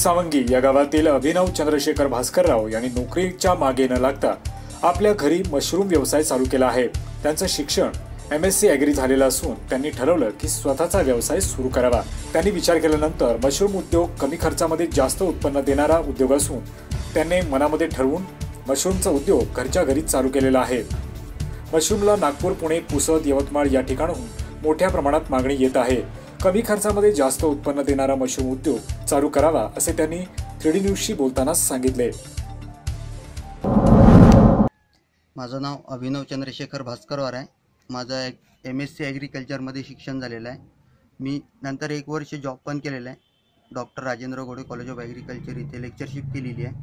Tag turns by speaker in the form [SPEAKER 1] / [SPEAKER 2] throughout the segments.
[SPEAKER 1] सावंगी या गावातील अभिनव चंद्रशेखर भास्करराव यांनी नोकरीच्या मागे न लागता आपल्या घरी मशरूम व्यवसाय चालू केला आहे। त्यांचं शिक्षण MSc ॲग्री झालेलं असून त्यांनी ठरवलं की स्वतःचा व्यवसाय सुरू करावा। त्यांनी विचार केल्यानंतर मशरूम उद्योग कमी खर्चामध्ये जास्त उत्पन्न देणारा उद्योग असून त्यांनी मनामध्ये ठरवून मशरूमचा उद्योग घरच्या घरी चालू केलेला आहे। मशरूमला नागपूर, पुणे, पुसद, यवतमाळ या ठिकाणाहून मोठ्या प्रमाणात मागणी येत आहे। कमी खर्चामध्ये जास्त उत्पन्न देणारा मशरूम उद्योग चालू करावा असे त्यांनी 3D न्यूजशी बोलताना सांगितले।
[SPEAKER 2] माझं नाव अभिनव चंद्रशेखर भास्करराव आहे। माझं MSc ॲग्रिकल्चरमध्ये शिक्षण झालेलं आहे। मी नंतर 1 वर्ष जॉब पण केलेला आहे। Doctor Rajendra Gode college of agriculture इथे लेक्चरशिप केलेली आहे।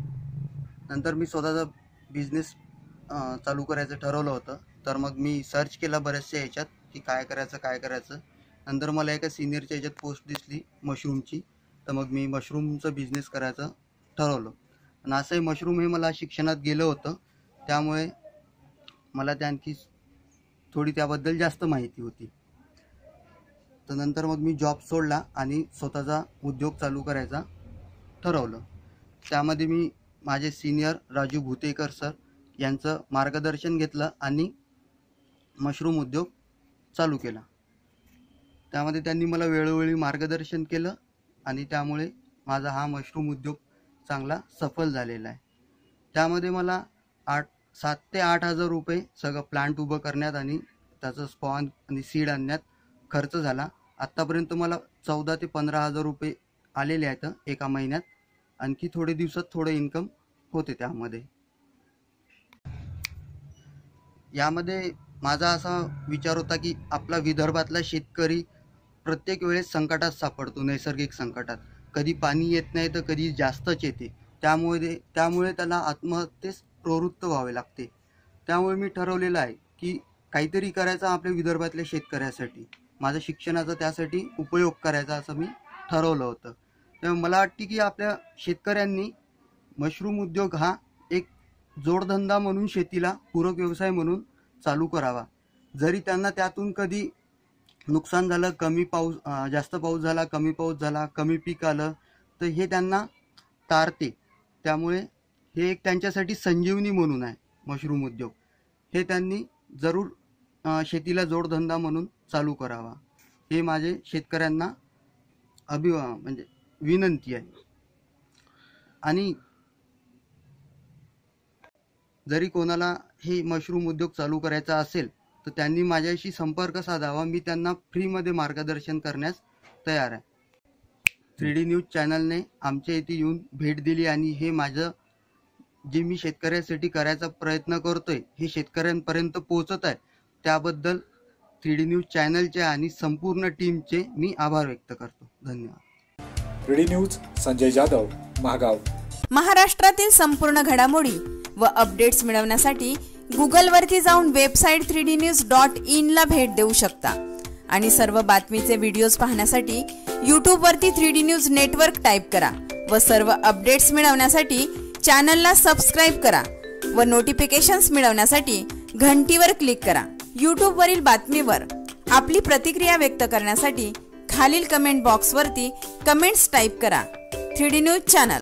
[SPEAKER 2] नंतर मी स्वतःचा बिझनेस चालू करायचं ठरवलं होतं। तर मग मी सर्च केला बऱ्याचशा ह्याच्यात की काय करायचं। नंतर मला एका सिनियरच्या ह्याच्यात पोस्ट दिसली मशरूमची, तर मग मी मशरूमचं बिझनेस करायचं ठरवलं। आणि असंही मशरूम हे मला शिक्षणात गेलं होतं, त्यामुळे मला आणखी थोडी त्याबद्दल जास्त माहिती होती। तर नंतर मग मी जॉब सोडला आणि स्वतःचा उद्योग चालू करायचा ठरवलं। त्यामध्ये मी माझे सिनियर राजू भुतेकर सर यांचं मार्गदर्शन घेतलं आणि मशरूम उद्योग चालू केला। त्यामध्ये त्यांनी मला वेळोवेळी मार्गदर्शन केलं आणि त्यामुळे माझा हा मशरूम उद्योग चांगला सफल झालेला आहे। त्यामध्ये मला 7 ते 8 हजार रुपये सगळं प्लांट उभं करण्यात आणि त्याचं स्पॉन आणि सीड आणण्यात खर्च झाला। आत्तापर्यंत मला 14 ते 15 हजार रुपये आलेले आहेत एका महिन्यात। आणखी थोडे दिवसात थोडं इन्कम होते त्यामध्ये। यामध्ये माझा असा विचार होता की आपला विदर्भातला शेतकरी प्रत्येक वेळेस संकटात सापडतो, नैसर्गिक संकटात। कधी पाणी येत नाही तर कधी जास्तच येते, त्यामुळे त्याला आत्महत्येस प्रवृत्त व्हावे लागते। त्यामुळे मी ठरवलेलं आहे की काहीतरी करायचं आपल्या विदर्भातल्या शेतकऱ्यासाठी, माझ्या शिक्षणाचा त्यासाठी उपयोग करायचा असं मी ठरवलं होतं। त्यामुळे मला वाटते की आपल्या शेतकऱ्यांनी मशरूम उद्योग हा एक जोडधंदा म्हणून, शेतीला पूरक व्यवसाय म्हणून चालू करावा। जरी त्यांना त्यातून कधी नुकसान झालं, जास्त पाऊस झाला, कमी पाऊस झाला, कमी पीक आलं, तर हे त्यांना तारते। त्यामुळे हे एक त्यांच्यासाठी संजीवनी म्हणून आहे मशरूम उद्योग। हे त्यांनी जरूर शेतीला जोडधंदा म्हणून चालू करावा, हे माझे शेतकऱ्यांना म्हणजे विनंती आहे। आणि जरी कोणाला हे मशरूम उद्योग चालू करायचा असेल तर त्यांनी माझ्याशी संपर्क साधावा। मी त्यांना फ्रीमध्ये मार्गदर्शन करण्यास तयार आहे। 3D न्यूज चॅनलने आमच्या इथे येऊन भेट दिली आणि हे माझं जे मी शेतकऱ्यासाठी करायचा प्रयत्न करतोय हे शेतकऱ्यांपर्यंत पोहोचत आहे, त्याबद्दल 3D न्यूज चॅनलचे आणि संपूर्ण टीमचे मी आभार व्यक्त करतो। धन्यवाद।
[SPEAKER 1] 3D news Sanjay Jadhav, Mahagaon.
[SPEAKER 3] महाराष्ट्रातील संपूर्ण घडामोडी व अपडेट्स मिळवण्यासाठी गुगलवरती जाऊन वेबसाईट 3dnews.in ला भेट देऊ शकता आणि सर्व बातमीचे व्हिडिओज पाहण्यासाठी यूट्यूबवरती 3D न्यूज नेटवर्क टाईप करा व सर्व अपडेट्स मिळवण्यासाठी चॅनलला सबस्क्राईब करा व नोटिफिकेशन्स मिळवण्यासाठी घंटीवर क्लिक करा। यूट्यूबवरील बातमीवर आपली प्रतिक्रिया व्यक्त करण्यासाठी खालील कमेंट बॉक्सवरती कमेंट्स टाईप करा। 3D news channel.